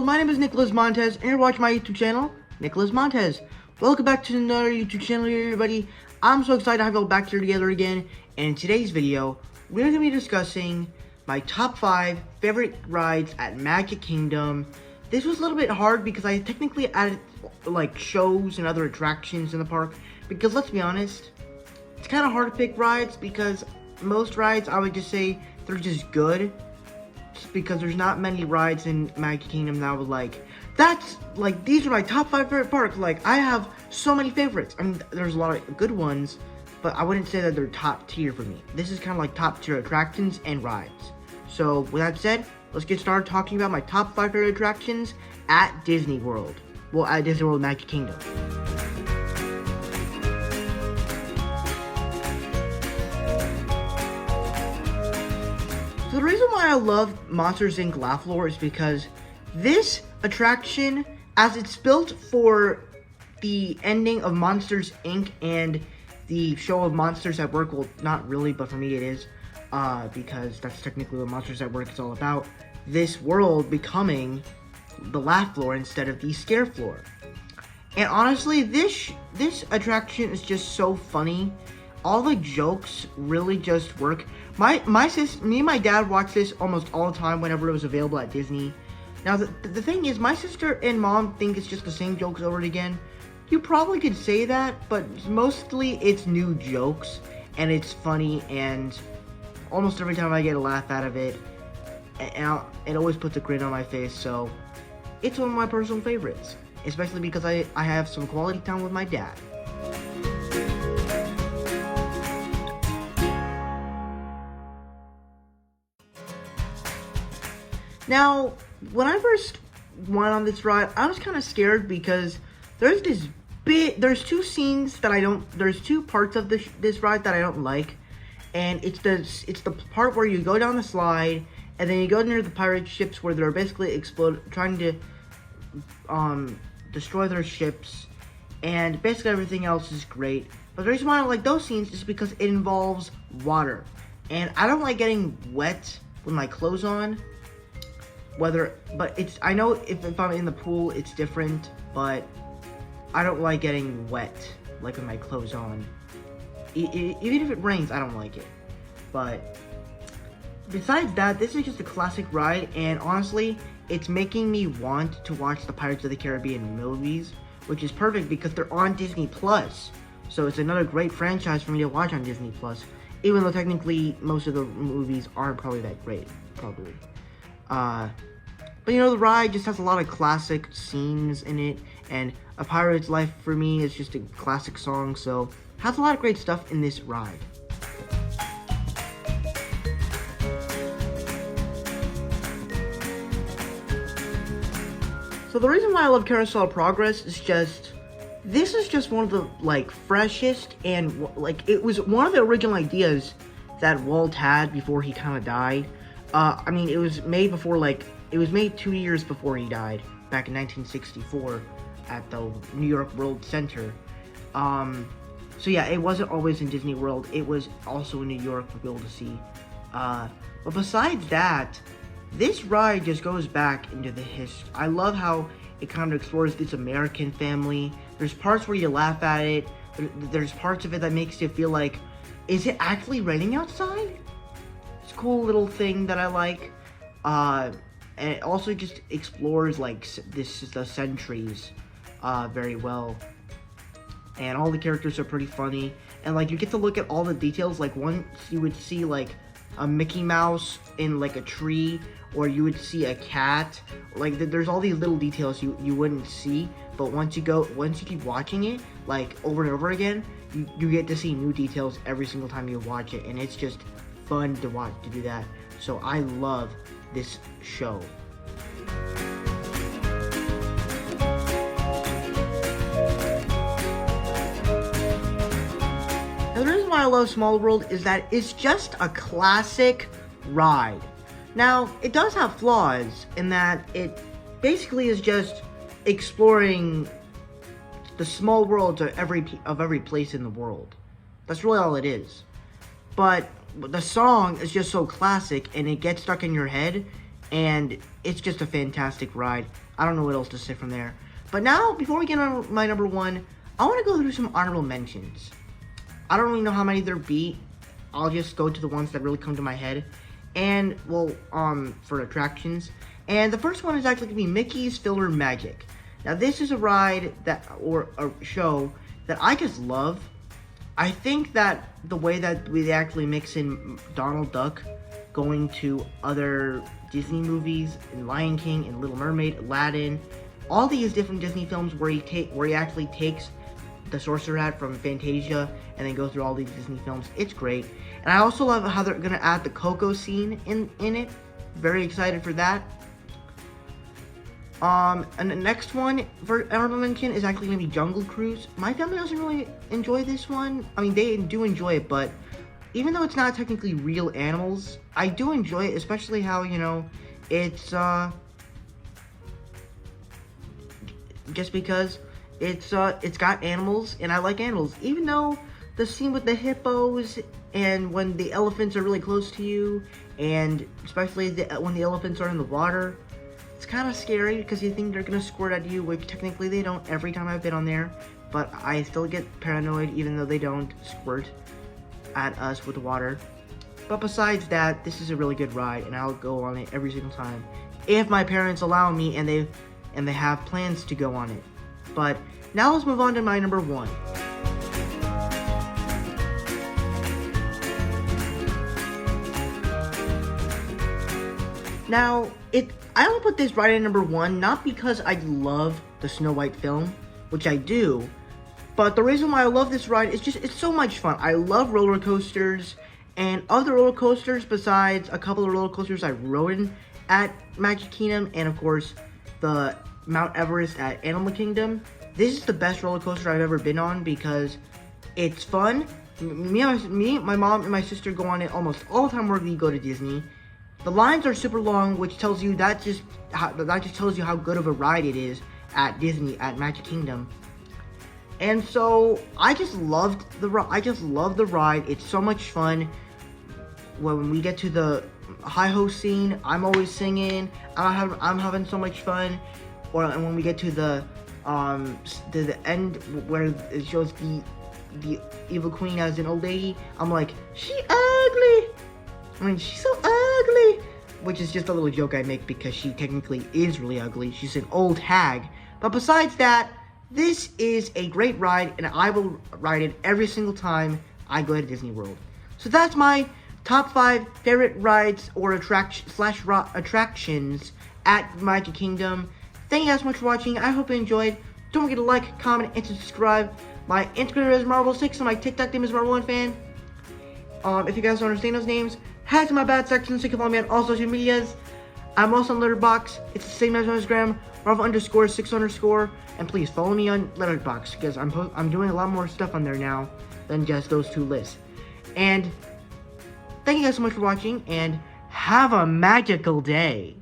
my name is Nicholas Montez, and you're watching my YouTube channel, Nicholas Montez. Welcome back to another YouTube channel here, everybody. I'm so excited to have you all back here together again, and in today's video, we're going to be discussing my top 5 favorite rides at Magic Kingdom. This was a little bit hard because I technically added, like, shows and other attractions in the park, because let's be honest, it's kind of hard to pick rides, because most rides, I would just say, they're just good. Because there's not many rides in Magic Kingdom that I would like. That's like, these are my top 5 favorite parks. Like, I have so many favorites. I mean, there's a lot of good ones, but I wouldn't say that they're top tier for me. This is kind of like top tier attractions and rides. So with that said, let's get started talking about my top 5 favorite attractions at Disney World. Well, at Disney World Magic Kingdom. So the reason why I love Monsters Inc. Laugh Floor is because this attraction, as it's built for the ending of Monsters Inc. and the show of Monsters at Work, well, not really, but for me it is, because that's technically what Monsters at Work is all about, this world becoming the Laugh Floor instead of the Scare Floor. And honestly, this attraction is just so funny. All the jokes really just work. Me and my dad watch this almost all the time whenever it was available at Disney. Now, the thing is, my sister and mom think it's just the same jokes over and again. You probably could say that, but mostly it's new jokes, and it's funny, and almost every time I get a laugh out of it, and it always puts a grin on my face, so it's one of my personal favorites, especially because I have some quality time with my dad. Now, when I first went on this ride, I was kind of scared because there's two scenes that there's two parts of this ride that I don't like. And it's the part where you go down the slide, and then you go near the pirate ships where they're basically trying to destroy their ships. And basically everything else is great. But the reason why I don't like those scenes is because it involves water. And I don't like getting wet with my clothes on. I know if I'm in the pool, it's different, but I don't like getting wet, like with my clothes on. Even if it rains, I don't like it. But besides that, this is just a classic ride, and honestly, it's making me want to watch the Pirates of the Caribbean movies, which is perfect because they're on Disney Plus. So it's another great franchise for me to watch on Disney Plus, even though technically most of the movies aren't probably that great, probably. But you know, the ride just has a lot of classic scenes in it, and A Pirate's Life for me is just a classic song, so it has a lot of great stuff in this ride. So the reason why I love Carousel of Progress is this is just one of the, like, freshest, and, like, it was one of the original ideas that Walt had before he kind of died. I mean, it was made before, it was made 2 years before he died, back in 1964, at the New York World Center. So yeah, it wasn't always in Disney World, it was also in New York for people to see. But besides that, this ride just goes back into the history. I love how it kind of explores this American family. There's parts where you laugh at it, there's parts of it that makes you feel like, is it actually raining outside? It's a cool little thing that I like. And it also just explores, like, the centuries very well. And all the characters are pretty funny. And, like, you get to look at all the details. Like, once you would see, like, a Mickey Mouse in, like, a tree. Or you would see a cat. Like, there's all these little details you wouldn't see. But once you keep watching it, like, over and over again, you get to see new details every single time you watch it. And it's just fun to watch, to do that. So I love this show. Now, the reason why I love Small World is that it's just a classic ride. Now, it does have flaws in that it basically is just exploring the small worlds of every place in the world. That's really all it is. But the song is just so classic, and it gets stuck in your head, and it's just a fantastic ride. I don't know what else to say from there. But now, before we get on my number one, I want to go through some honorable mentions. I don't really know how many there be. I'll just go to the ones that really come to my head. And, well, for attractions. And the first one is actually going to be Mickey's Filler Magic. Now, this is a ride or a show that I just love. I think that the way that we actually mix in Donald Duck going to other Disney movies, in Lion King, in Little Mermaid, Aladdin, all these different Disney films where he actually takes the Sorcerer Hat from Fantasia and then go through all these Disney films. It's great. And I also love how they're gonna add the Coco scene in it. Very excited for that. And the next one for honorable mention is actually gonna be Jungle Cruise. My family doesn't really enjoy this one. I mean, they do enjoy it, but even though it's not technically real animals, I do enjoy it, especially how, you know, it's just because it's got animals, and I like animals. Even though the scene with the hippos and when the elephants are really close to you, and especially when the elephants are in the water, it's kind of scary because you think they're gonna squirt at you, which technically they don't every time I've been on there. But I still get paranoid even though they don't squirt at us with the water. But besides that, this is a really good ride, and I'll go on it every single time if my parents allow me and they have plans to go on it. But now let's move on to my number one. Now, I don't put this ride at number one, not because I love the Snow White film, which I do, but the reason why I love this ride is just, it's so much fun. I love roller coasters, and other roller coasters besides a couple of roller coasters I've ridden at Magic Kingdom, and of course, the Mount Everest at Animal Kingdom. This is the best roller coaster I've ever been on because it's fun. Me, my mom, and my sister go on it almost all the time whenever we go to Disney. The lines are super long, which tells you that just tells you how good of a ride it is at Disney at Magic Kingdom. And so I just loved the ride. It's so much fun. When we get to the hi-ho scene, I'm always singing. I'm having so much fun. And when we get to the end where it shows the evil queen as an old lady, I'm like, she ugly. I mean, she's so ugly. Which is just a little joke I make because she technically is really ugly. She's an old hag. But besides that, this is a great ride, and I will ride it every single time I go to Disney World. So that's my top 5 favorite rides or attractions at Magic Kingdom. Thank you guys so much for watching. I hope you enjoyed. Don't forget to like, comment, and subscribe. My Instagram is Marvel6 and my TikTok name is Marvel1Fan. If you guys don't understand those names, head to my bad section so you can follow me on all social medias. I'm also on Letterboxd. It's the same as on Instagram, Marvel_6_. And please follow me on Letterboxd because I'm doing a lot more stuff on there now than just those 2 lists. And thank you guys so much for watching, and have a magical day.